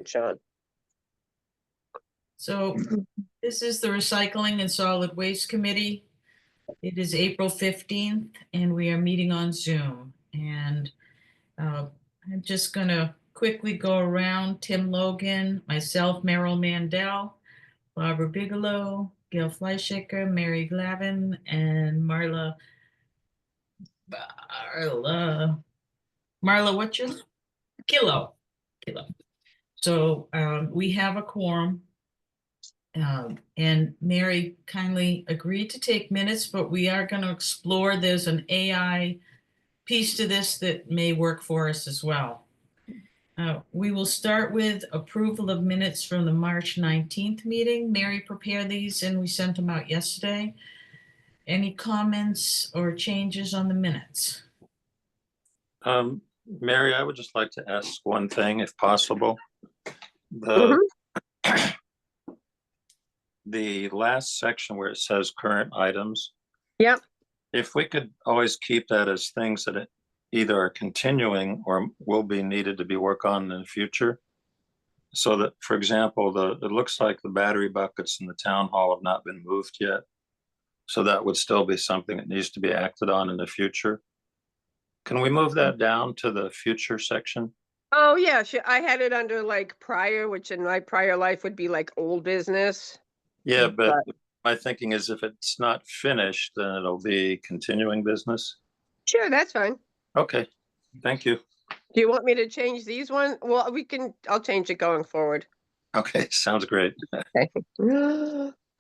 Sean. So this is the Recycling and Solid Waste Committee. It is April 15th and we are meeting on Zoom. And I'm just going to quickly go around. Tim Logan, myself, Merrill Mandel, Barbara Bigelow, Gail Fleischaker, Mary Glavin, and Marla, what's your Kilo. So we have a quorum. And Mary kindly agreed to take minutes, but we are going to explore. There's an AI piece to this that may work for us as well. We will start with approval of minutes from the March 19th meeting. Mary prepared these and we sent them out yesterday. Any comments or changes on the minutes? Mary, I would just like to ask one thing, if possible. The last section where it says current items. Yep. If we could always keep that as things that either are continuing or will be needed to be worked on in the future. So that, for example, it looks like the battery buckets in the town hall have not been moved yet. So that would still be something that needs to be acted on in the future. Can we move that down to the future section? Oh, yeah. I had it under like prior, which in my prior life would be like old business. Yeah, but my thinking is if it's not finished, then it'll be continuing business. Sure, that's fine. Okay, thank you. Do you want me to change these ones? Well, I'll change it going forward. Okay, sounds great. Okay.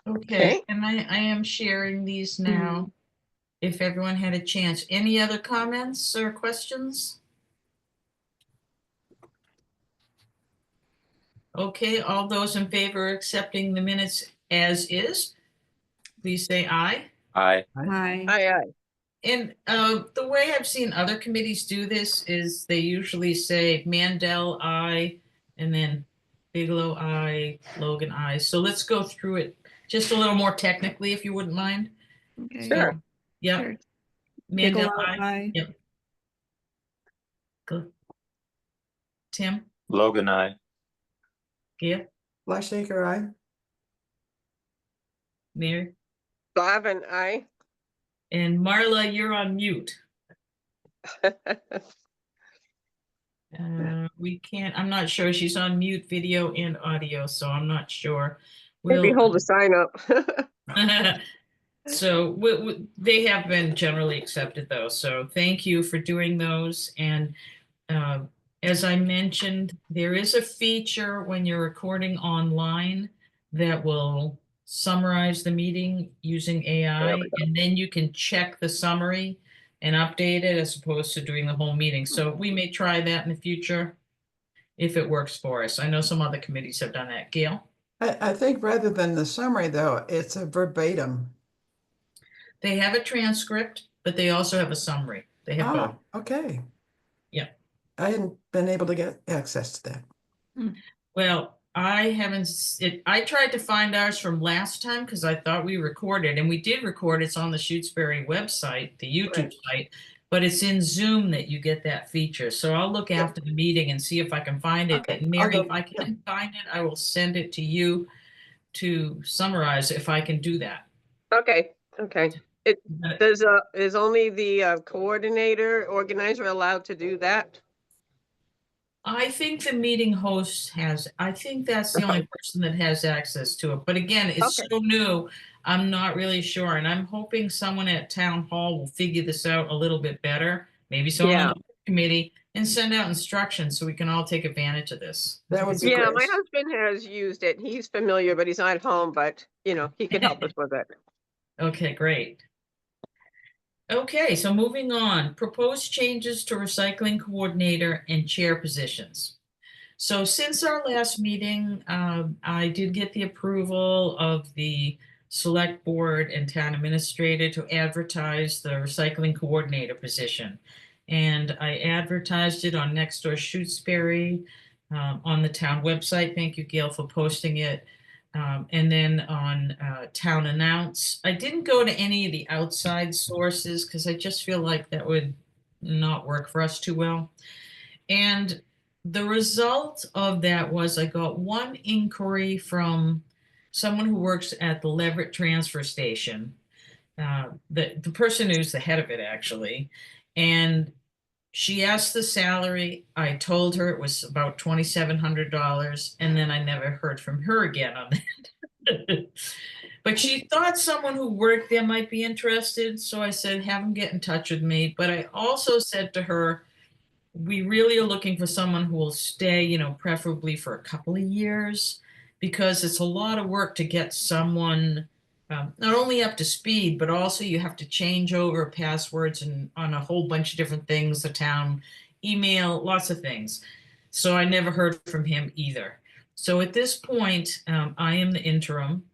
Okay, and I am sharing these now. If everyone had a chance. Any other comments or questions? Okay, all those in favor of accepting the minutes as is, please say aye. Aye. Aye. Aye. And the way I've seen other committees do this is they usually say Mandel, aye, and then Bigelow, aye, Logan, aye. So let's go through it just a little more technically, if you wouldn't mind. Okay. Sure. Yep. Sure. Mandel, Bigelow, aye. aye. Yep. Good. Tim? Logan, aye. Gail? Fleischaker, aye. Mary? Glavin, aye. And Marla, you're on mute. We can't, I'm not sure. She's on mute video and audio, so I'm not sure. Maybe hold a sign up. So they have been generally accepted though. So thank you for doing those. And as I mentioned, there is a feature when you're recording online that will summarize the meeting using AI, and then you can check the summary and update it as opposed to doing the whole meeting. So we may try that in the future if it works for us. I know some other committees have done that. Gail? I think rather than the summary, though, it's a verbatim. They have a transcript, but they also have a summary. They have both. Okay. Yeah. I hadn't been able to get access to that. Well, I haven't, I tried to find ours from last time because I thought we recorded, and we did record. It's on the Shutesbury website, the YouTube site, but it's in Zoom that you get that feature. So I'll look after the meeting and see if I can find it. Okay, And Mary, if I can find it, I will send it to you to summarize if I can do that. Okay. Is only the coordinator, organizer allowed to do that? I think the meeting host has, I think that's the only person that has access to it. But again, it's so new, I'm not really sure. And I'm hoping someone at town hall will figure this out a little bit better. Maybe someone on the committee, and send out instructions so we can all take advantage of this. That would be great. great. My husband has used it. He's familiar, but he's not at home, but he could help us with it. Okay, great. Okay, so moving on, proposed changes to recycling coordinator and chair positions. So since our last meeting, I did get the approval of the select board and town administrator to advertise the recycling coordinator position. And I advertised it on Nextdoor Shutesbury, on the town website. Thank you, Gail, for posting it. And then on Town Announce. I didn't go to any of the outside sources because I just feel like that would not work for us too well. And the result of that was I got one inquiry from someone who works at the Leverett transfer station. The person who's the head of it, actually. And she asked the salary. I told her it was about $2,700, and then I never heard from her again on that. But she thought someone who worked there might be interested, so I said, have them get in touch with me. But I also said to her, we really are looking for someone who will stay, preferably for a couple of years, because it's a lot of work to get someone not only up to speed, but also you have to change over passwords and on a whole bunch of different things, the town email, lots of things. So I never heard from him either. So at this point, I am the interim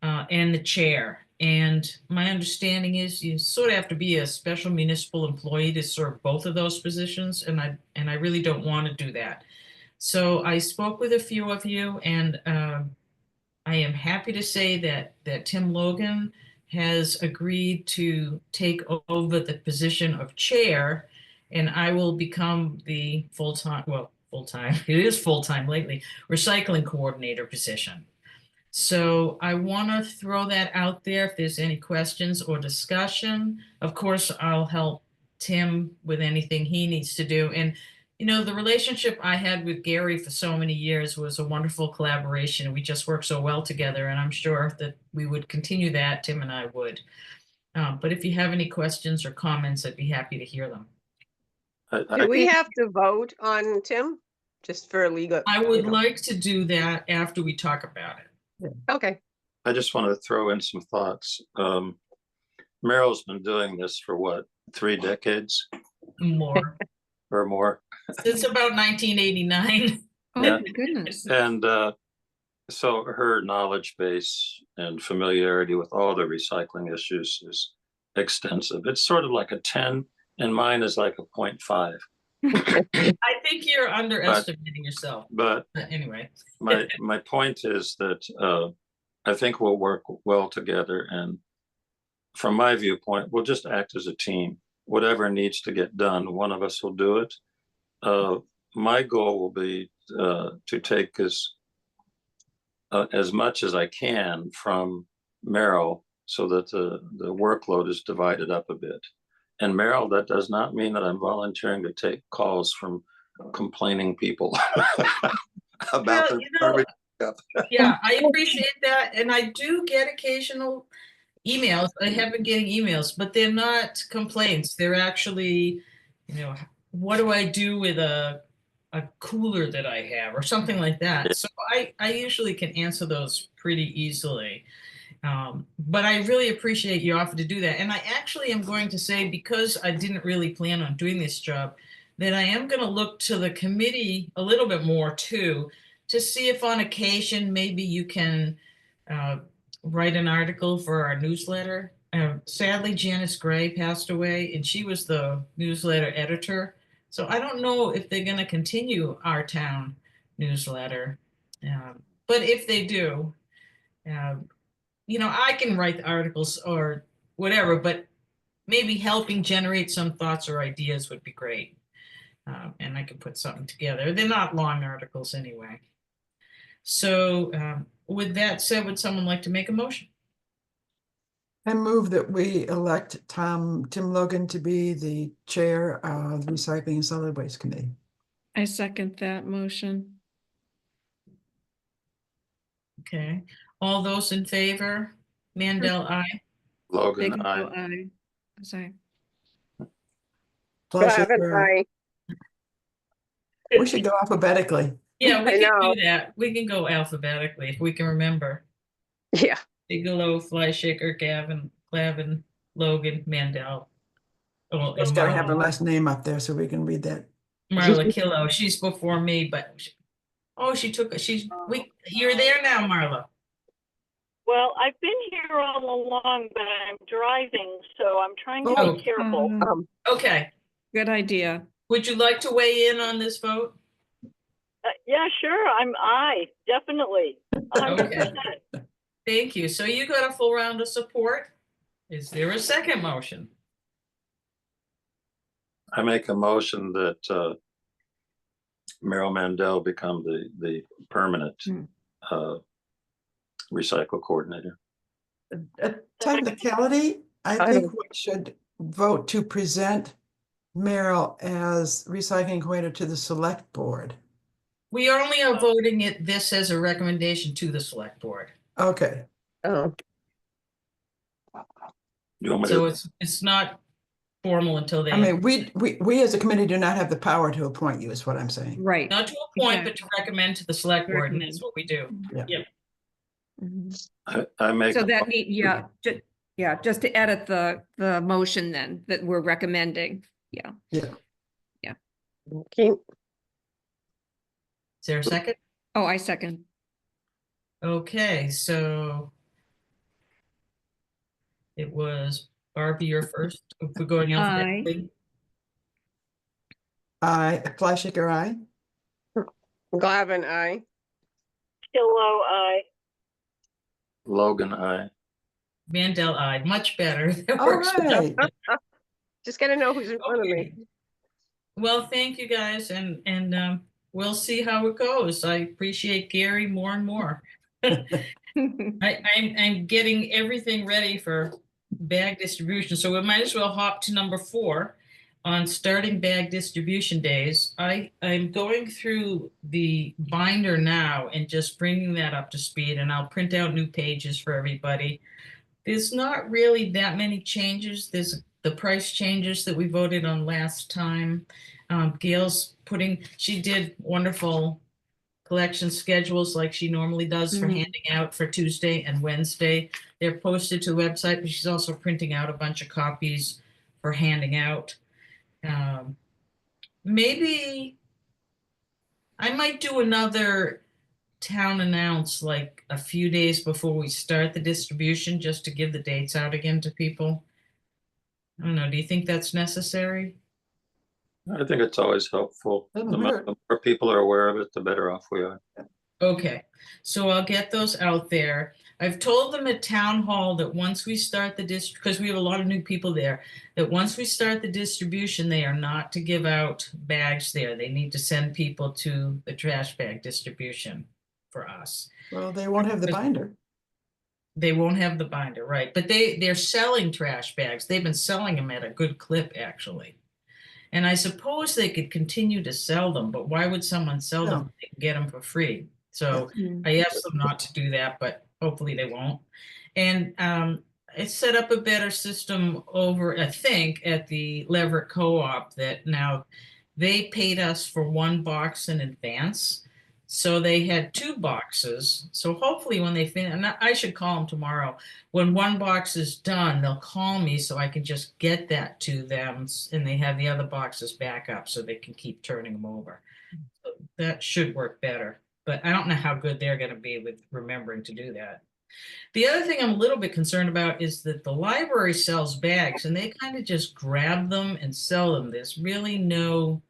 and the chair. And my understanding is you sort of have to be a special municipal employee to serve both of those positions, and I really don't want to do that. So I spoke with a few of you, and I am happy to say that Tim Logan has agreed to take over the position of chair, and I will become the full-time, it is full-time lately, recycling coordinator position. So I want to throw that out there if there's any questions or discussion. Of course, I'll help Tim with anything he needs to do. And, the relationship I had with Gary for so many years was a wonderful collaboration. We just worked so well together, and I'm sure that we would continue that, Tim and I would. But if you have any questions or comments, I'd be happy to hear them. Do we have to vote on Tim? Just for legal? I would like to do that after we talk about it. Okay. I just want to throw in some thoughts. Meryl's been doing this for what, 3 decades More. or more? Since about 1989. Oh, Yeah. my goodness. And so her knowledge base and familiarity with all the recycling issues is extensive. It's sort of like a 10, and mine is like a 0.5. I think you're underestimating yourself. But anyway, my point is that I think we'll work well together, and from my viewpoint, we'll just act as a team. Whatever needs to get done, one of us will do it. My goal will be to take as much as I can from Meryl so that the workload is divided up a bit. And Meryl, that does not mean that I'm volunteering to take calls from complaining people about the garbage stuff. Yeah, I appreciate that. And I do get occasional emails. I have been getting emails, but they're not complaints. They're actually, what do I do with a cooler that I have or something like that. So I usually can answer those pretty easily. But I really appreciate you offer to do that. And I actually am going to say, because I didn't really plan on doing this job, that I am going to look to the committee a little bit more too, to see if on occasion maybe you can write an article for our newsletter. Sadly, Janice Gray passed away, and she was the newsletter editor. So I don't know if they're going to continue our town newsletter. But if they do, I can write the articles or whatever, but maybe helping generate some thoughts or ideas would be great. And I can put something together. They're not long articles anyway. So with that said, would someone like to make a motion? I move that we elect Tim Logan to be the chair of the Recycling and Solid Waste Committee. I second that motion. Okay. All those in favor? Mandel, aye. Logan, Bigelow, I. aye. Sorry. Aye. We should go alphabetically. Yeah, we I can know. do that. We can go alphabetically if we can remember. Yeah. Bigelow, Flyshaker, Glavin, Logan, Mandel. Oh, and It's got to have her Marla, last name up there so we can read that. Marla Killo. She's before me, but you're there now, Marla. Well, I've been here all along, but I'm driving, so I'm trying to Oh. be careful. Okay. Good idea. Would you like to weigh in on this vote? Yeah, sure. I'm definitely. 100%. Thank you. So you got a full round of support. Is there a second motion? I make a motion that Merrill Mandel become the permanent Hmm. recycle coordinator. A technicality, I I think don't- we should vote to present Merrill as recycling coordinator to the select board. We only are voting this as a recommendation to the select board. Okay, Oh, You want me So to, it's not formal until I they, mean, we as a committee do not have the power to appoint you, is what I'm saying. Right. not to appoint, but to recommend to the select board, and that's Recommend. what we do. Yeah. Yep. Mhm. I make, So a that mo- need, just to edit the motion then, that we're recommending, yeah. okay. Is there a second? Oh, I second. Okay, so it was Barbie, you're first. If we're going alphabetically. Fleischiger, aye. Glavin, I. Pillow, I. Logan, I. Mandel, I. Much better. That All works. right. Just gotta know who's in front of me. Okay. Well, thank you guys, and we'll see how it goes. I appreciate Gary more and more. I'm getting everything ready for bag distribution, so we might as well hop to number 4 on starting bag distribution days. I'm going through the binder now and just bringing that up to speed, and I'll print out new pages for everybody. There's not really that many changes. There's the price changes that we voted on last time. Gail's she did wonderful collection schedules like she normally does for Mm. handing out for Tuesday and Wednesday. They're posted to the website, but she's also printing out a bunch of copies for handing out. Maybe I might do another town announce like a few days before we start the distribution, just to give the dates out again to people. I don't know, do you think that's necessary? I think it's always helpful. Doesn't The hurt. more people are aware of it, the better off we are. Okay, so I'll get those out there. I've told them at town hall that once we start the because we have a lot of new people there, that once we start the distribution, they are not to give out bags there. They need to send people to the trash bag distribution for us. Well, they won't have the binder. They won't have the binder, right? But they're selling trash bags. They've been selling them at a good clip, actually. And I suppose they could continue to sell them, but why would someone sell them No. if they can get them for free? So Mm. I asked them not to do that, but hopefully they won't. And it set up a better system over, I think, at the Leverett Co-op that now they paid us for 1 box in advance. So they had 2 boxes. So hopefully when they finish, and I should call them tomorrow. When 1 box is done, they'll call me so I can just get that to them, and they have the other boxes back up so they can keep turning them over. So that should work better, but I don't know how good they're going to be with remembering to do that. The other thing I'm a little bit concerned about is that the library sells bags and they kind of just grab them and sell them. There's really no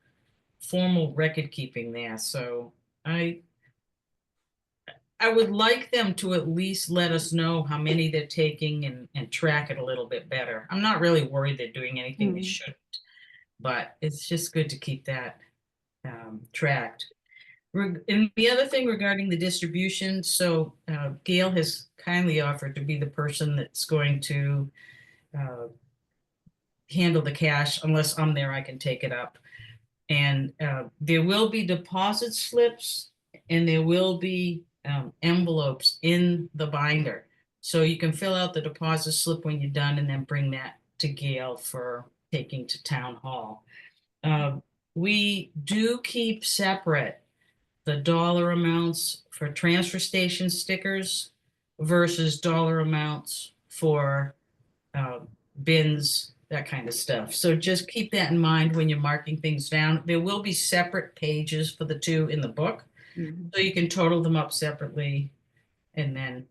formal record keeping there. So I would like them to at least let us know how many they're taking and track it a little bit better. I'm not really worried they're doing anything they Mm. shouldn't, but it's just good to keep that tracked. And the other thing regarding the distribution, so Gail has kindly offered to be the person that's going to handle the cash. Unless I'm there, I can take it up. And there will be deposit slips and there will be envelopes in the binder. So you can fill out the deposit slip when you're done and then bring that to Gail for taking to town hall. We do keep separate the dollar amounts for transfer station stickers versus dollar amounts for bins, that kind of stuff. So just keep that in mind when you're marking things down. There will be separate pages for the 2 in the book. Mhm. So you can total them up separately and then,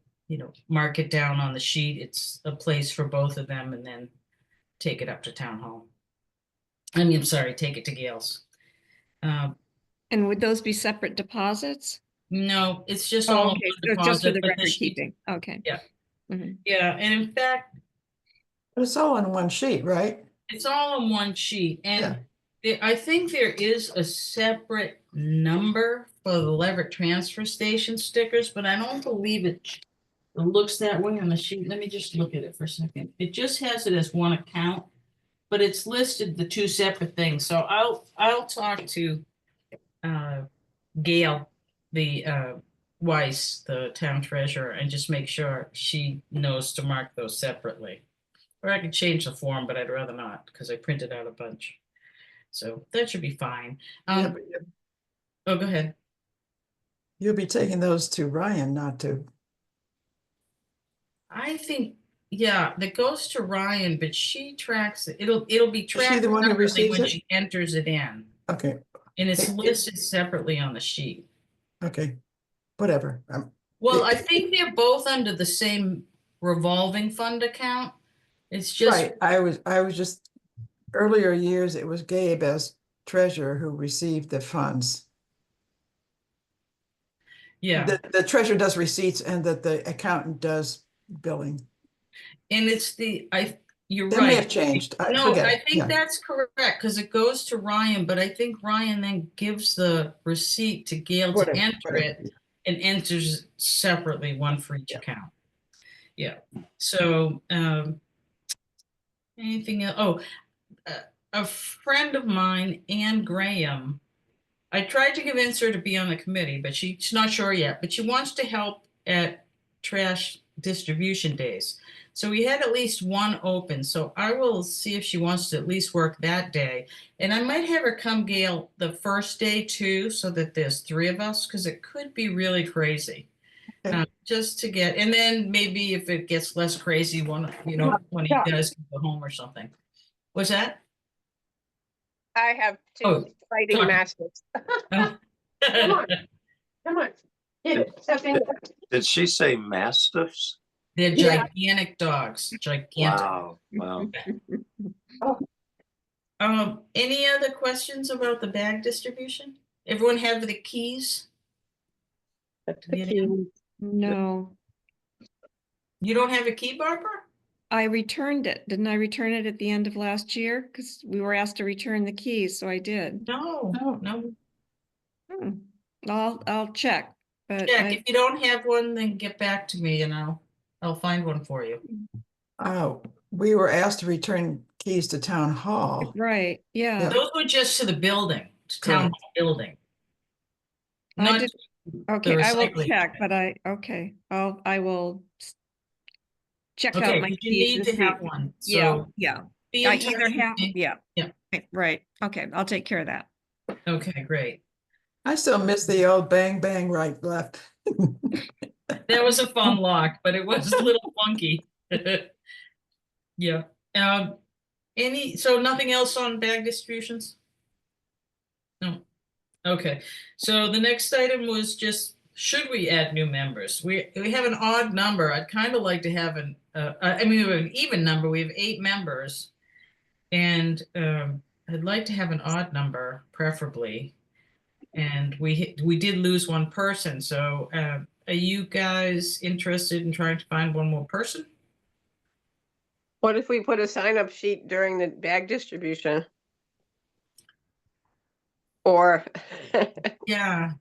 mark it down on the sheet. It's a place for both of them and then take it up to town hall. I'm sorry, take it to Gail's. And would those be separate deposits? No, it's just Oh, all in okay, one so just for deposit, the but record sheet, keeping, okay. Yeah. Mhm. yeah, and in fact, But it's all on one sheet, right? it's all on one sheet. And Yeah. I think there is a separate number for the Leverett transfer station stickers, but I don't believe it looks that way on the sheet. Let me just look at it for a second. It just has it as one account, but it's listed the two separate things. So I'll talk to Gail, the Weiss, the town treasurer, and just make sure she knows to mark those separately. Or I could change the form, but I'd rather not because I printed out a bunch. So that should be fine. Yeah, but Oh, go ahead. you'll be taking those to Ryan, not to, I think, yeah, that goes to Ryan, but she tracks it. It'll be she tracked the one who separately receives when it? she enters it in. Okay, And it's It- it- listed separately on the sheet. okay, whatever. Well, I It- think they're both under the same revolving fund account. It's just, Right, I was just, earlier years, it was Gabe as treasurer who received the funds. yeah, The treasurer does receipts and that the accountant does billing. and you're That may have right. changed. I No, forget I it. think Yeah, that's correct, because it goes to Ryan, but I think Ryan then gives the receipt to Gail to whatever, enter whatever. it and enters separately, one for each Yeah. account. Yeah, so, anything else? Oh, a friend of mine, Ann Graham, I tried to convince her to be on the committee, but she's not sure yet, but she wants to help at trash distribution days. So we had at least one open, so I will see if she wants to at least work that day. And I might have her come, Gail, the first day too, so that there's three of us, because it could be really crazy. Okay. Just to get, and then maybe if it gets less crazy, when you guys can go home or something. What's that? I have Oh, two fighting sorry. mastiffs. Oh. Come on. Come on. Step in. Did she say mastiffs? They're Yeah. gigantic dogs, gigantic. Wow, wow. Any other questions about the bag distribution? Everyone have the keys? to get in? No, You don't have a key, Barbara? I returned it. Didn't I return it at the end of last year? Because we were asked to return the keys, so I did. No, No. no. Hmm. I'll check, but Jack, if you don't have one, then get back to me and I'll find one for you. We were asked to return keys to town hall. right, yeah. Yeah. Those were just to the building, to town Correct. hall building. I Not did, the okay, I will recycling. check, but I will check out Okay, my but you keys need and to see. have one, Yeah, so yeah. be I in touch either with have, me. yeah. Yeah. Right, okay, I'll take care of that. Okay, great. I still miss the old bang, bang, right, left. That was a fun lock, but it was a little funky. Yeah. So nothing else on bag distributions? No. Okay. So the next item was just, should we add new members? We have an odd number. I'd kind of like to have we have an even number. We have 8 members. And I'd like to have an odd number, preferably. And we did lose one person. So are you guys interested in trying to find one more person? What if we put a sign-up sheet during the bag distribution? Or Yeah,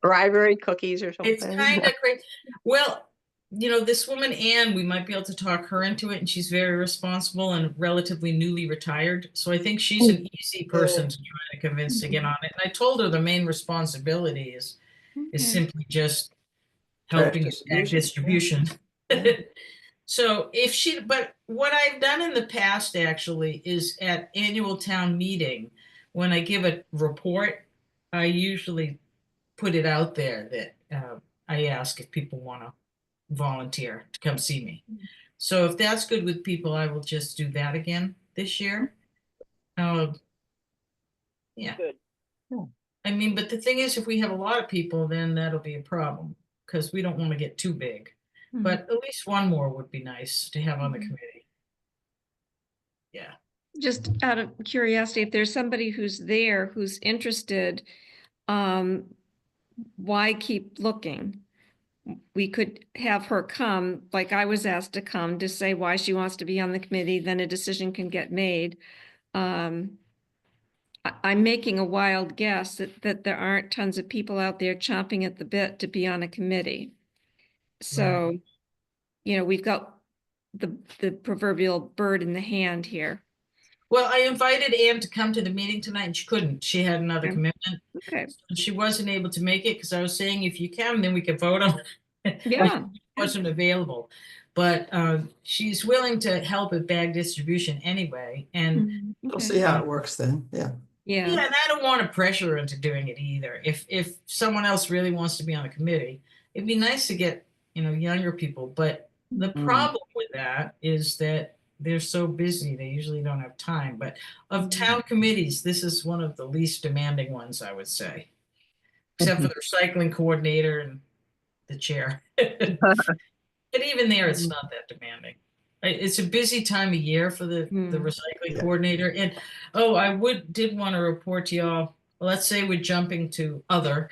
bribery cookies or it's something? kind of crazy. Well, this woman, Anne, we might be able to talk her into it, and she's very responsible and relatively newly retired. So I think she's an easy person to try to convince to get on it. And I told her the main responsibility is Okay. simply just Trash helping with bag distribution. Yeah. So but what I've done in the past actually is at annual town meeting, when I give a report, I usually put it out there that I ask if people want to volunteer to come see me. So if that's good with people, I will just do that again this year. Yeah. Good. I mean, but the thing is, if we have a lot of people, then that'll be a problem because we don't want to get too big. Mhm. But at least one more would be nice to have on the committee. Yeah. Just out of curiosity, if there's somebody who's there who's interested, why keep looking? We could have her come, like I was asked to come, to say why she wants to be on the committee, then a decision can get made. I'm making a wild guess that there aren't tons of people out there chomping at the bit to be on a committee. So, you know, we've got the proverbial bird in the hand here. Well, I invited Ann to come to the meeting tonight and she couldn't. She had another Okay. commitment. Okay, And she wasn't able to make it because I was saying if you can, then we can vote on it. yeah. She wasn't available. But she's willing to help with bag distribution anyway. And Mhm, We'll okay. see how it works then, yeah. yeah, Yeah, and I don't want to pressure her into doing it either. If someone else really wants to be on the committee, it'd be nice to get, you know, younger people. But the problem with that is that they're so busy, they usually don't have time. But of town committees, this is one of the least demanding ones, I would say. Except for the recycling coordinator and the chair. But even there, it's not that demanding. It's a busy time of year for the recycling Yeah. coordinator. And oh, did want to report to y'all, let's say we're jumping to other,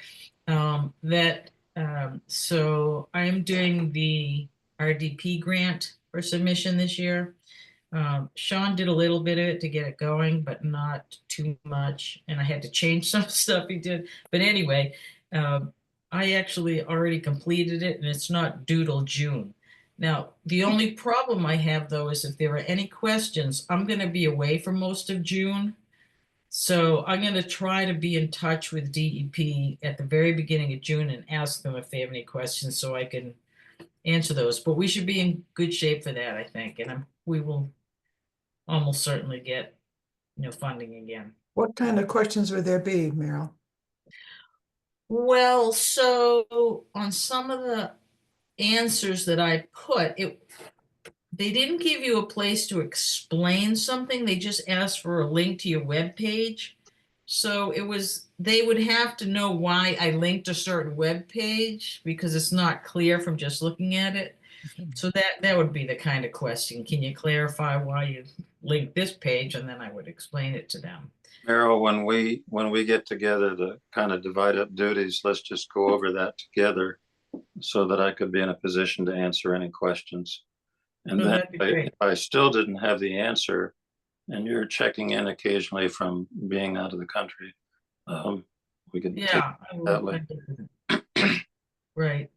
so I'm doing the RDP grant for submission this year. Sean did a little bit of it to get it going, but not too much. And I had to change some stuff he did. But anyway, I actually already completed it and it's not due till June. Now, the only problem I have though is if there are any questions, I'm going to be away for most of June. So I'm going to try to be in touch with DEP at the very beginning of June and ask them if they have any questions so I can answer those. But we should be in good shape for that, I think. And we will almost certainly get, you know, funding again. What kind of questions would there be, Meryl? Well, so on some of the answers that I put, they didn't give you a place to explain something. They just asked for a link to your web page. So they would have to know why I linked a certain web page because it's not clear from just looking at it. So that would be the kind of question. Can you clarify why you linked this page? And then I would explain it to them. Meryl, when we get together to kind of divide up duties, let's just go over that together so that I could be in a position to answer any questions. And Oh, then that'd be great. if I still didn't have the answer and you're checking in occasionally from being out of the country, we could take Yeah, it that way. Right.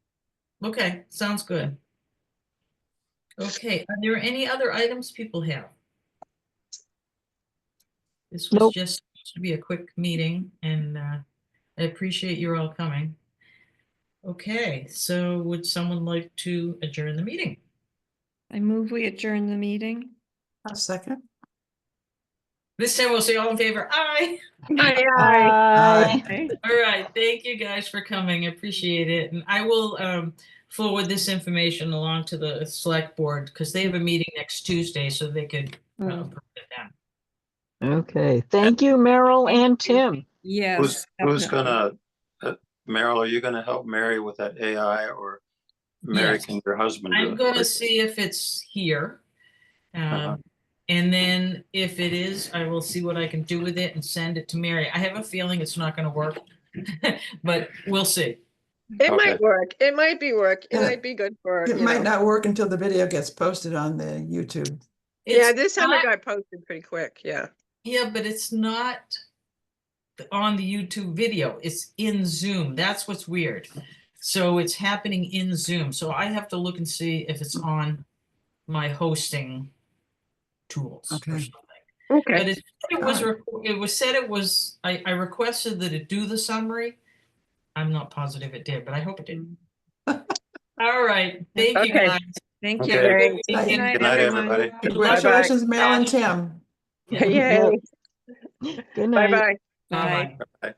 Okay, sounds good. Okay, are there any other items people have? This was Nope. just supposed to be a quick meeting and I appreciate you all coming. Okay, so would someone like to adjourn the meeting? I move we adjourn the meeting. A second? This time we'll say all in favor, aye. Aye, aye. Aye. Okay. All right, thank you guys for coming, I appreciate it. And I will forward this information along to the select board because they have a meeting next Tuesday, so they could approve it then. Okay, thank you, Meryl and Tim. Yes. Who's definitely. gonna, Meryl, are you gonna help Mary with that AI or Mary, Yes. can your husband do I'm it? gonna see if it's here. Uh-huh. And then if it is, I will see what I can do with it and send it to Mary. I have a feeling it's not gonna work, but we'll see. It Okay. might work. It might be work. It Yeah. might be good for, It you might know. not work until the video gets posted on the YouTube. Yeah, It's this time not- it got posted pretty quick, yeah. Yeah, but it's not on the YouTube video. It's in Zoom. That's what's weird. So it's happening in Zoom. So I have to look and see if it's on my hosting tools or Okay. something. But Okay. it was said it was, I requested that it do the summary. I'm not positive it did, but I hope it did. All right. Thank you, Okay. guys. Thank you. Okay. Thanks. Good Good weekend. Good night, everybody. Congratulations, Meryl and Tim. Yeah. Yay. Good night. Bye-bye. Bye-bye. Bye.